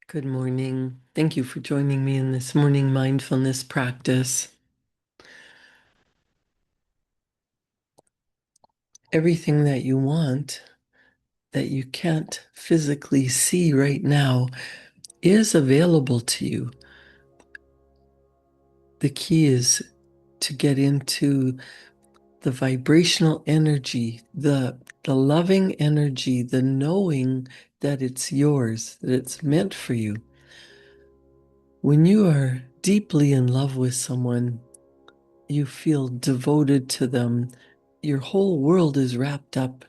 Good morning. Thank you for joining me in this morning mindfulness practice. Everything that you want that you can't physically see right now is available to you. The key is to get into the vibrational energy, the loving energy, the knowing that it's yours, that it's meant for you. When you are deeply in love with someone, you feel devoted to them. Your whole world is wrapped up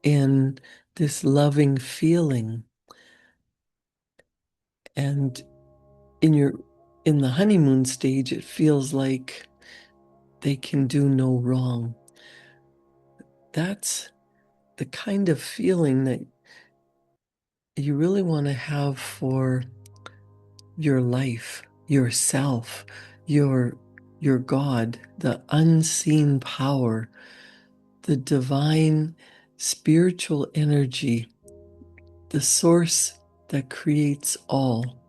in this loving feeling. And in your in the honeymoon stage, it feels like they can do no wrong. That's the kind of feeling that you really want to have for your life, yourself, your your God, the unseen power, the divine spiritual energy, the source that creates all.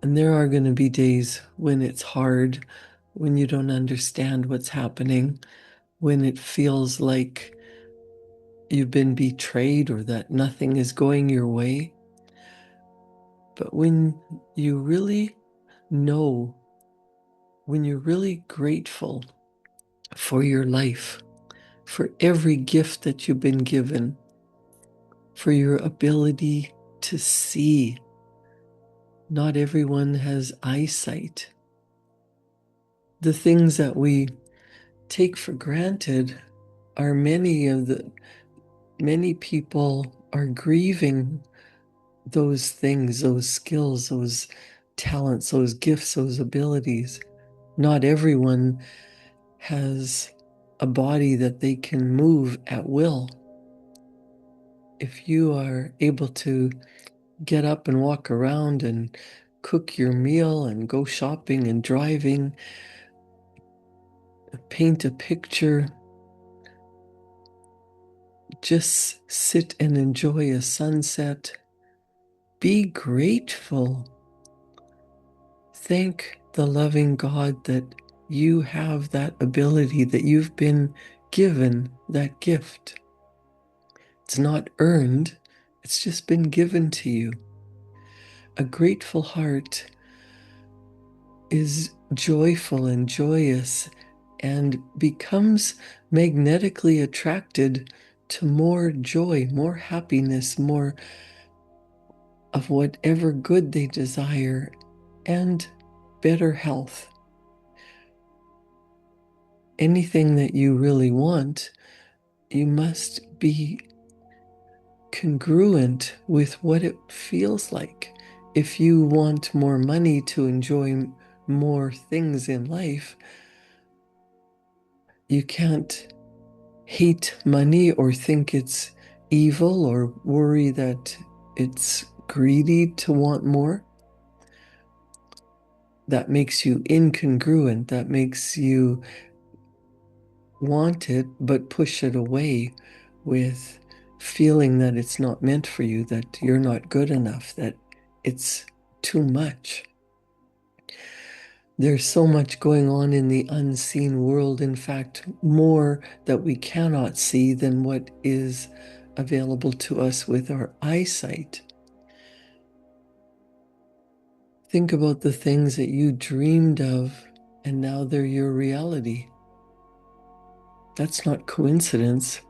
And there are going to be days when it's hard, when you don't understand what's happening, when it feels like you've been betrayed or that nothing is going your way. But when you really know, when you're really grateful for your life, for every gift that you've been given, for your ability to see. Not everyone has eyesight. The things that we take for granted are many people are grieving those things, those skills, those talents, those gifts, those abilities. Not everyone has a body that they can move at will. If you are able to get up and walk around and cook your meal and go shopping and driving, paint a picture, just sit and enjoy a sunset, be grateful. Thank the loving God that you have that ability, that you've been given that gift. It's not earned, it's just been given to you. A grateful heart is joyful and joyous and becomes magnetically attracted to more joy, more happiness, more of whatever good they desire, and better health. Anything that you really want, you must be congruent with what it feels like. If you want more money to enjoy more things in life, you can't hate money or think it's evil or worry that it's greedy to want more. That makes you incongruent. That makes you want it but push it away with feeling that it's not meant for you, that you're not good enough, that it's too much. There's so much going on in the unseen world. In fact, more that we cannot see than what is available to us with our eyesight. Think about the things that you dreamed of, and now they're your reality. That's not coincidence.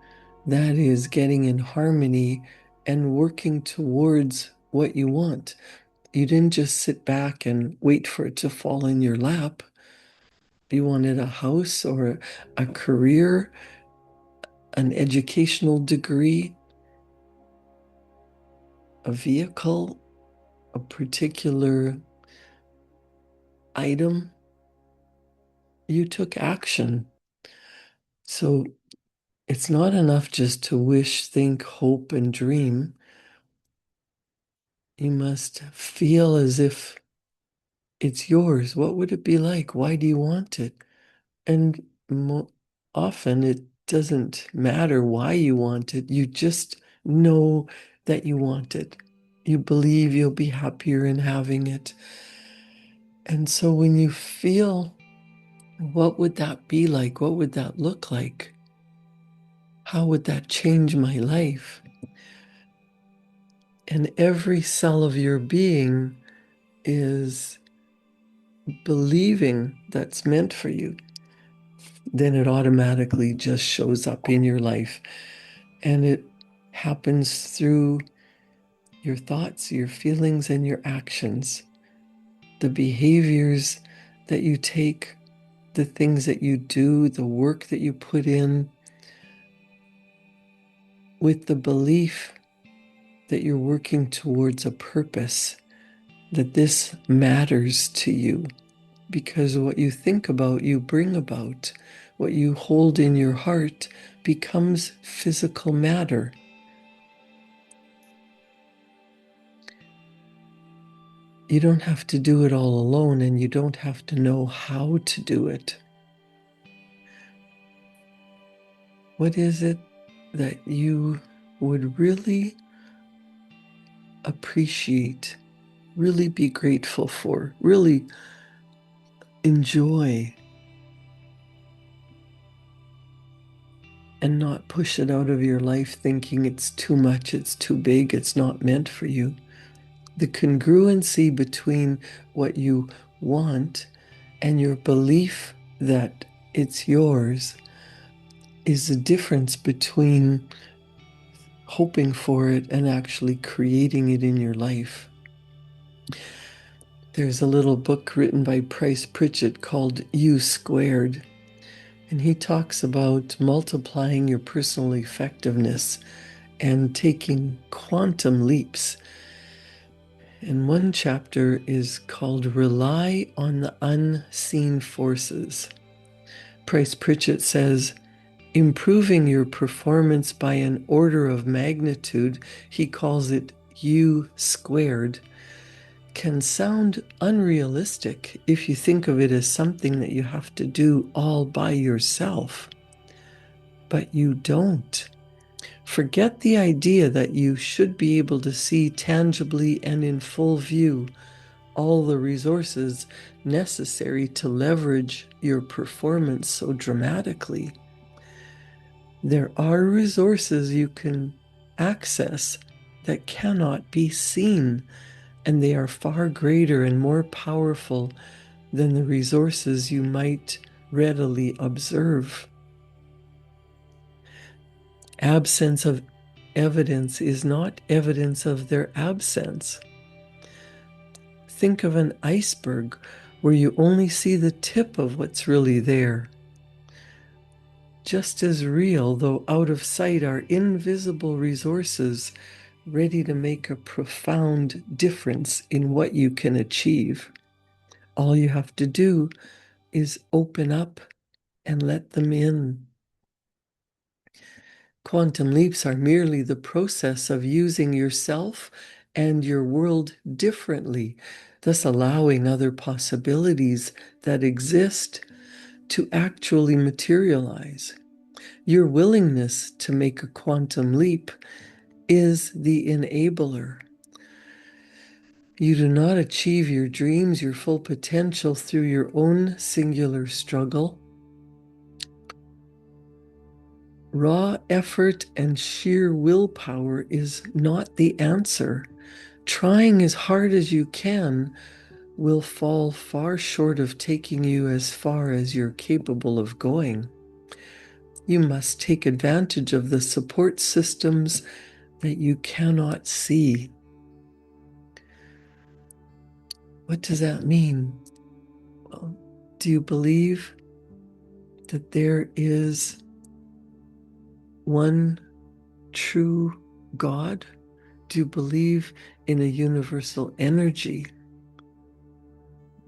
That is getting in harmony and working towards what you want. You didn't just sit back and wait for it to fall in your lap. You wanted a house or a career, an educational degree, a vehicle, a particular item. You took action. So it's not enough just to wish, think, hope, and dream. You must feel as if it's yours. What would it be like? Why do you want it? And often it doesn't matter why you want it. You just know that you want it. You believe you'll be happier in having it. And so when you feel, what would that be like? What would that look like? How would that change my life? And every cell of your being is believing that's meant for you. Then it automatically just shows up in your life. And it happens through your thoughts, your feelings, and your actions. The behaviors that you take, the things that you do, the work that you put in, with the belief that you're working towards a purpose, that this matters to you, because what you think about, you bring about. What you hold in your heart becomes physical matter. You don't have to do it all alone, and you don't have to know how to do it. What is it that you would really appreciate, really be grateful for, really enjoy, and not push it out of your life thinking it's too much, it's too big, it's not meant for you? The congruency between what you want and your belief that it's yours is the difference between hoping for it and actually creating it in your life. There's a little book written by Price Pritchett called U Squared, and he talks about multiplying your personal effectiveness and taking quantum leaps. And one chapter is called Rely on the Unseen Forces. Price Pritchett says, improving your performance by an order of magnitude, he calls it U squared, can sound unrealistic if you think of it as something that you have to do all by yourself. But you don't. Forget the idea that you should be able to see tangibly and in full view all the resources necessary to leverage your performance so dramatically. There are resources you can access that cannot be seen, and they are far greater and more powerful than the resources you might readily observe. Absence of evidence is not evidence of their absence. Think of an iceberg where you only see the tip of what's really there. Just as real, though out of sight, are invisible resources ready to make a profound difference in what you can achieve. All you have to do is open up and let them in. Quantum leaps are merely the process of using yourself and your world differently, thus allowing other possibilities that exist to actually materialize. Your willingness to make a quantum leap is the enabler. You do not achieve your dreams, your full potential through your own singular struggle. Raw effort and sheer willpower is not the answer. Trying as hard as you can will fall far short of taking you as far as you're capable of going. You must take advantage of the support systems that you cannot see. What does that mean? Well, do you believe that there is one true God? Do you believe in a universal energy?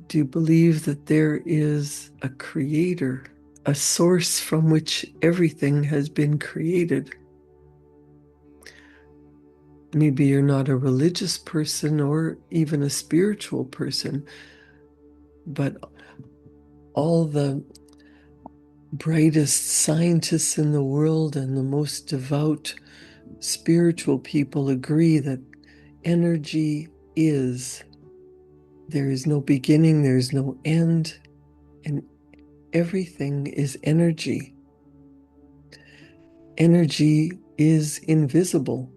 Do you believe that there is a creator, a source from which everything has been created? Maybe you're not a religious person or even a spiritual person, but all the brightest scientists in the world and the most devout spiritual people agree that energy is. There is no beginning, there is no end, and everything is energy. Energy is invisible.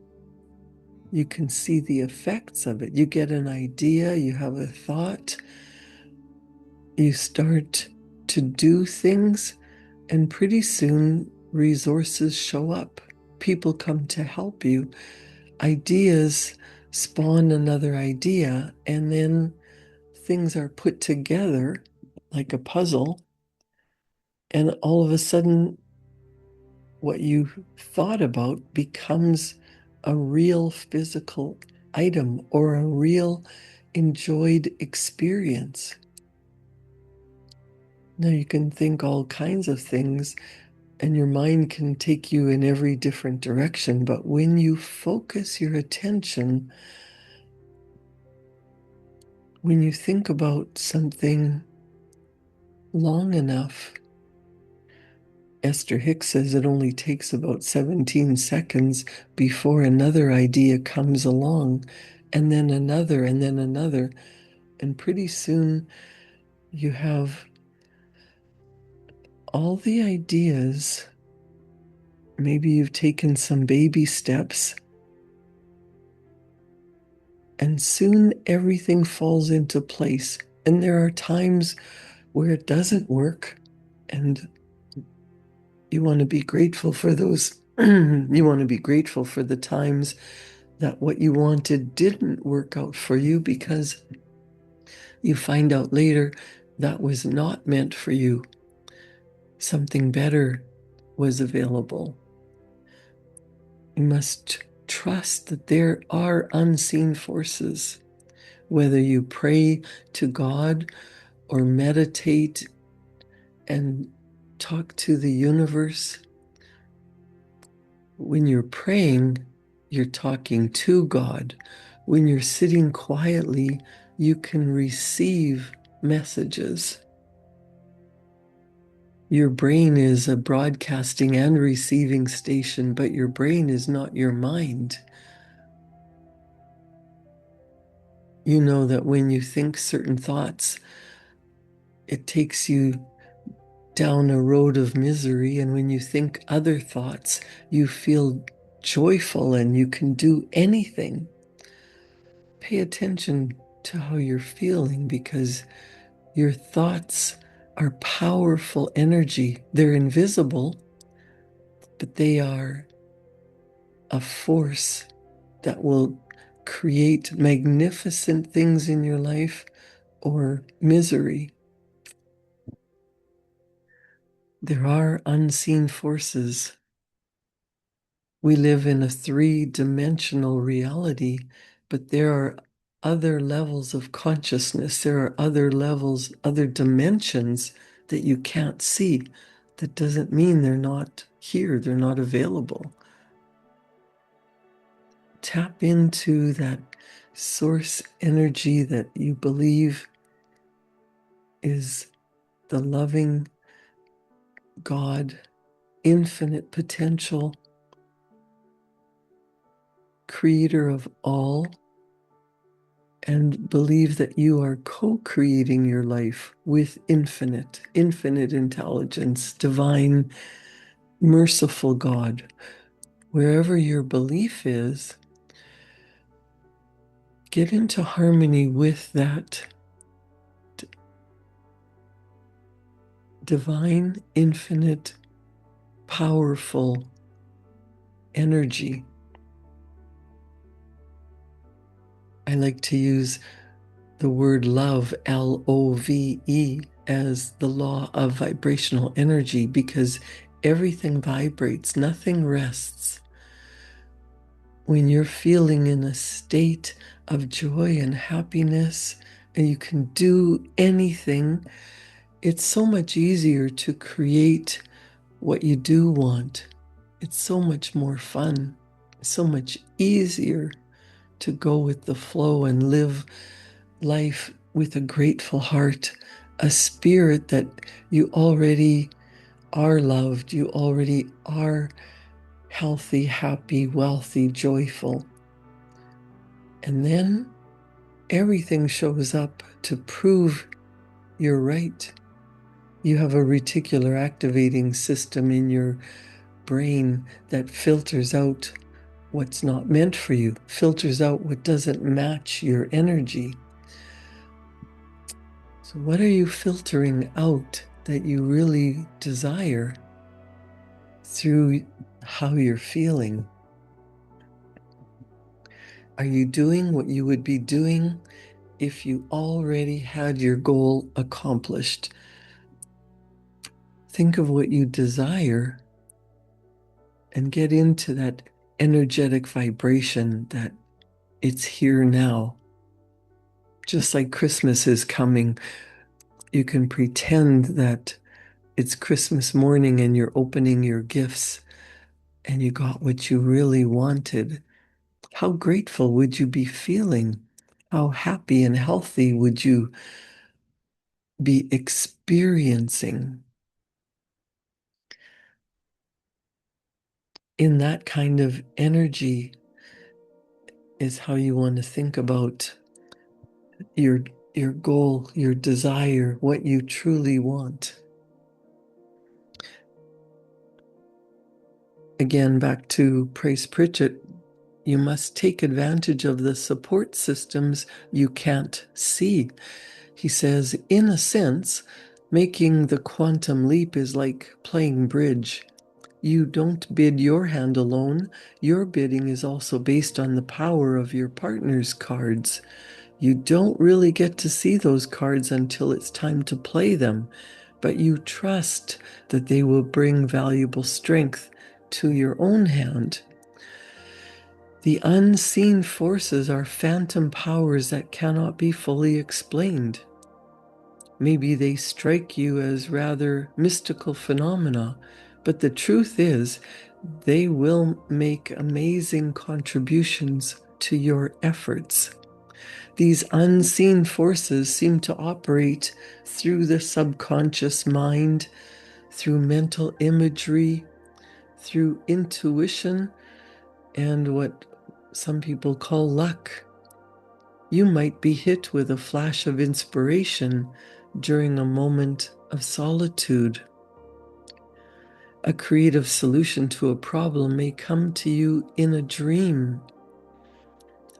You can see the effects of it. You get an idea, you have a thought, you start to do things, and pretty soon resources show up. People come to help you. Ideas spawn another idea, and then things are put together like a puzzle. And all of a sudden, what you thought about becomes a real physical item or a real enjoyed experience. Now, you can think all kinds of things, and your mind can take you in every different direction. But when you focus your attention, when you think about something long enough, Esther Hicks says it only takes about 17 seconds before another idea comes along, and then another, and then another. And pretty soon you have all the ideas. Maybe you've taken some baby steps, and soon everything falls into place. And there are times where it doesn't work, and you want to be grateful for those. You want to be grateful for the times that what you wanted didn't work out for you, because you find out later that was not meant for you. Something better was available. You must trust that there are unseen forces. Whether you pray to God or meditate and talk to the universe, when you're praying, you're talking to God. When you're sitting quietly, you can receive messages. Your brain is a broadcasting and receiving station, but your brain is not your mind. You know that when you think certain thoughts, it takes you down a road of misery. And when you think other thoughts, you feel joyful and you can do anything. Pay attention to how you're feeling, because your thoughts are powerful energy. They're invisible, but they are a force that will create magnificent things in your life or misery. There are unseen forces. We live in a three-dimensional reality, but there are other levels of consciousness. There are other levels, other dimensions that you can't see. That doesn't mean they're not here, they're not available. Tap into that source energy that you believe is the loving God, infinite potential, creator of all, and believe that you are co-creating your life with infinite intelligence, divine, merciful God. Wherever your belief is, get into harmony with that divine, infinite, powerful energy. I like to use the word love, Love, as the law of vibrational energy, because everything vibrates, nothing rests. When you're feeling in a state of joy and happiness, and you can do anything, it's so much easier to create what you do want. It's so much more fun, so much easier to go with the flow and live life with a grateful heart, a spirit that you already are loved, you already are healthy, happy, wealthy, joyful. And then everything shows up to prove you're right. You have a reticular activating system in your brain that filters out what's not meant for you, filters out what doesn't match your energy. So, what are you filtering out that you really desire through how you're feeling? Are you doing what you would be doing if you already had your goal accomplished? Think of what you desire and get into that energetic vibration that it's here now. Just like Christmas is coming, you can pretend that it's Christmas morning and you're opening your gifts and you got what you really wanted. How grateful would you be feeling? How happy and healthy would you be experiencing? In that kind of energy is how you want to think about your your goal, your desire, what you truly want. Again, back to Price Pritchett, you must take advantage of the support systems you can't see. He says, in a sense, making the quantum leap is like playing bridge. You don't bid your hand alone. Your bidding is also based on the power of your partner's cards. You don't really get to see those cards until it's time to play them, but you trust that they will bring valuable strength to your own hand. The unseen forces are phantom powers that cannot be fully explained. Maybe they strike you as rather mystical phenomena, but the truth is, they will make amazing contributions to your efforts. These unseen forces seem to operate through the subconscious mind, through mental imagery, through intuition, and what some people call luck. You might be hit with a flash of inspiration during a moment of solitude. A creative solution to a problem may come to you in a dream.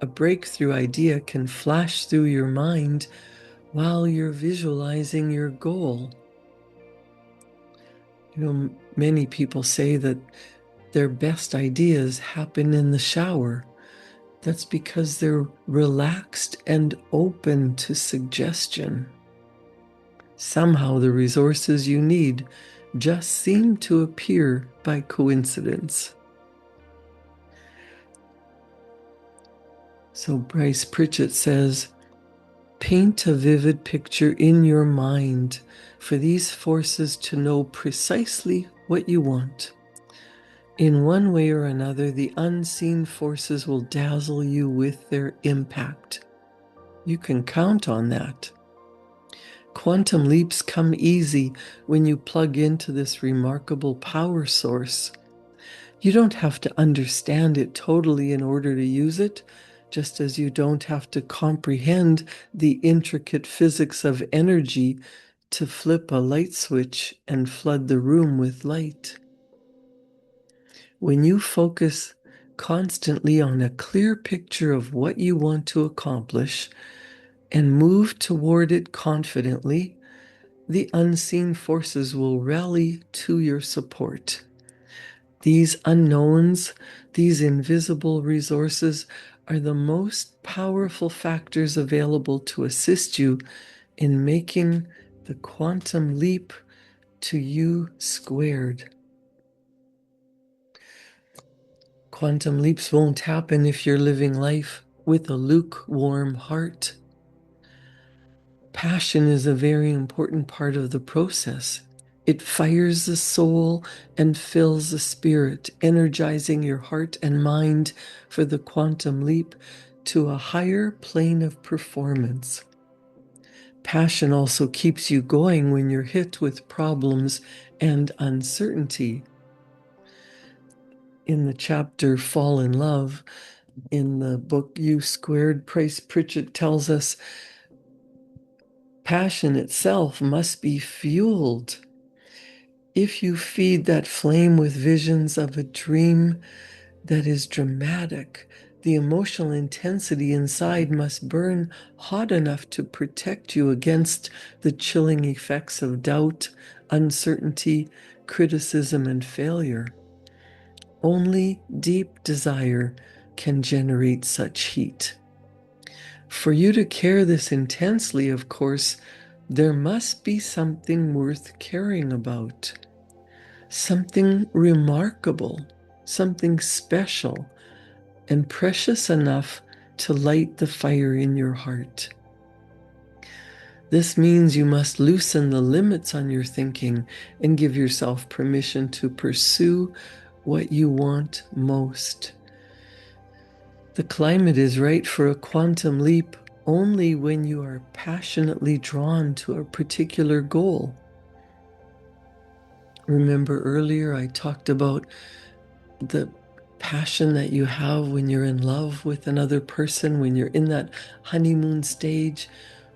A breakthrough idea can flash through your mind while you're visualizing your goal. Many people say that their best ideas happen in the shower. That's because they're relaxed and open to suggestion. Somehow the resources you need just seem to appear by coincidence. So Bryce Pritchett says, paint a vivid picture in your mind for these forces to know precisely what you want. In one way or another, the unseen forces will dazzle you with their impact. You can count on that. Quantum leaps come easy when you plug into this remarkable power source. You don't have to understand it totally in order to use it, just as you don't have to comprehend the intricate physics of energy to flip a light switch and flood the room with light. When you focus constantly on a clear picture of what you want to accomplish and move toward it confidently, the unseen forces will rally to your support. These unknowns, these invisible resources, are the most powerful factors available to assist you in making the quantum leap to U squared. Quantum leaps won't happen if you're living life with a lukewarm heart. Passion is a very important part of the process. It fires the soul and fills the spirit, energizing your heart and mind for the quantum leap to a higher plane of performance. Passion also keeps you going when you're hit with problems and uncertainty. In the chapter Fall in Love, In the book U Squared, Price Pritchett tells us passion itself must be fueled. If you feed that flame with visions of a dream that is dramatic, the emotional intensity inside must burn hot enough to protect you against the chilling effects of doubt, uncertainty, criticism, and failure. Only deep desire can generate such heat. For you to care this intensely, of course, there must be something worth caring about, something remarkable, something special and precious enough to light the fire in your heart. This means you must loosen the limits on your thinking and give yourself permission to pursue what you want most. The climate is right for a quantum leap only when you are passionately drawn to a particular goal. Remember earlier I talked about the passion that you have when you're in love with another person, when you're in that honeymoon stage,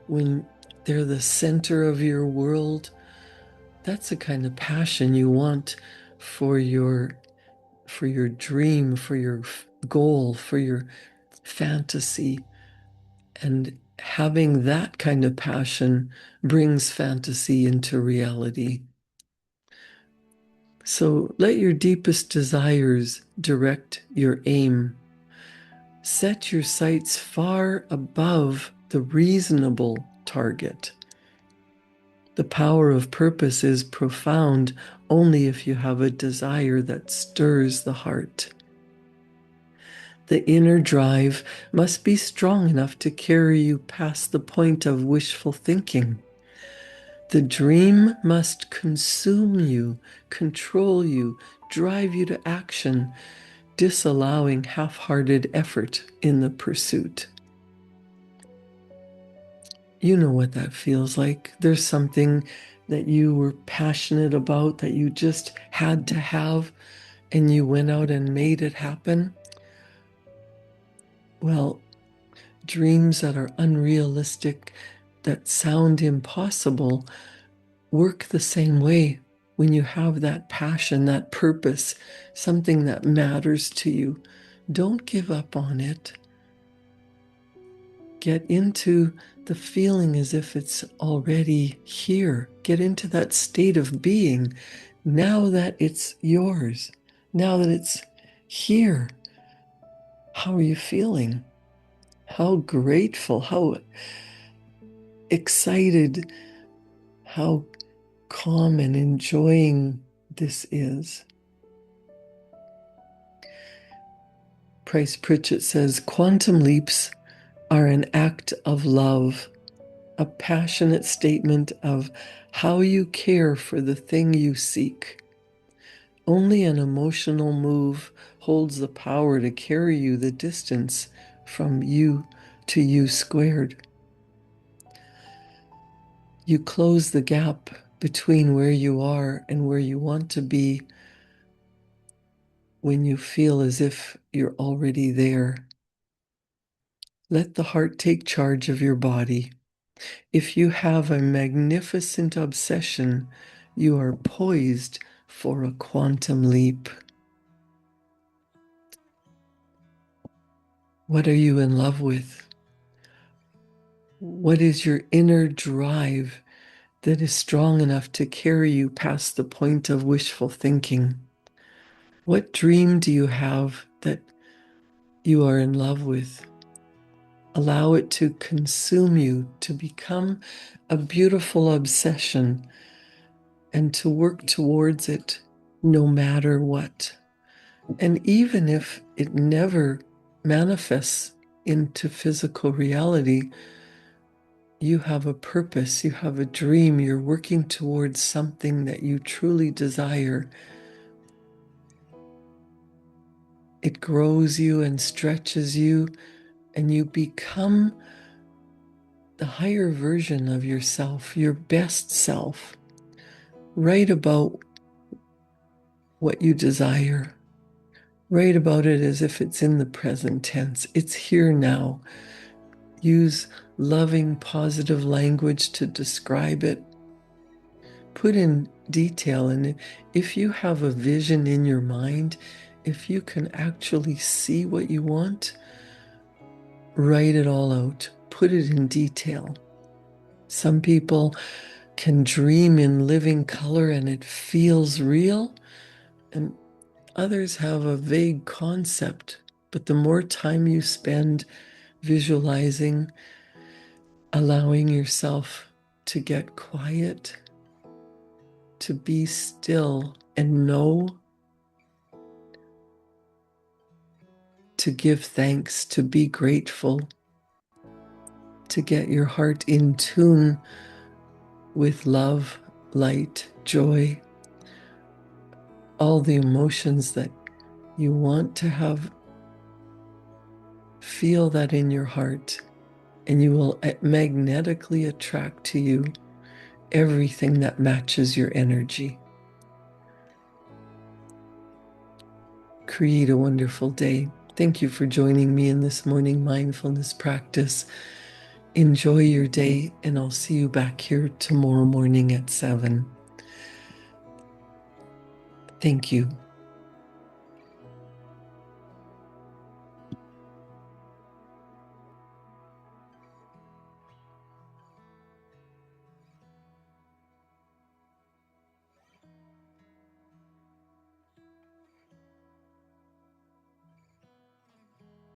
when they're the center of your world. That's the kind of passion you want for your dream, for your goal, for your fantasy. And having that kind of passion brings fantasy into reality. So let your deepest desires direct your aim. Set your sights far above the reasonable target. The power of purpose is profound only if you have a desire that stirs the heart. The inner drive must be strong enough to carry you past the point of wishful thinking. The dream must consume you, control you, drive you to action, disallowing half-hearted effort in the pursuit. You know what that feels like. There's something that you were passionate about that you just had to have, and you went out and made it happen. Well, dreams that are unrealistic, that sound impossible, work the same way. When you have that passion, that purpose, something that matters to you, don't give up on it. Get into the feeling as if it's already here. Get into that state of being now that it's yours, now that it's here. How are you feeling? How grateful, how excited, how calm and enjoying this is. Price Pritchett says, quantum leaps are an act of love, a passionate statement of how you care for the thing you seek. Only an emotional move holds the power to carry you the distance from you to U squared. You close the gap between where you are and where you want to be when you feel as if you're already there. Let the heart take charge of your body. If you have a magnificent obsession, you are poised for a quantum leap. What are you in love with? What is your inner drive that is strong enough to carry you past the point of wishful thinking? What dream do you have that you are in love with? Allow it to consume you, to become a beautiful obsession, and to work towards it no matter what. And even if it never manifests into physical reality, you have a purpose, you have a dream, you're working towards something that you truly desire. It grows you and stretches you, and you become the higher version of yourself, your best self. Write about what you desire. Write about it as if it's in the present tense. It's here now. Use loving, positive language to describe it. Put in detail. And if you have a vision in your mind, if you can actually see what you want, write it all out. Put it in detail. Some people can dream in living color and it feels real, and others have a vague concept. But the more time you spend visualizing, allowing yourself to get quiet, to be still and know, to give thanks, to be grateful, to get your heart in tune with love, light, joy, all the emotions that you want to have. Feel that in your heart, and you will magnetically attract to you everything that matches your energy. Create a wonderful day. Thank you for joining me in this morning mindfulness practice. Enjoy your day, and I'll see you back here tomorrow morning at 7. Thank you.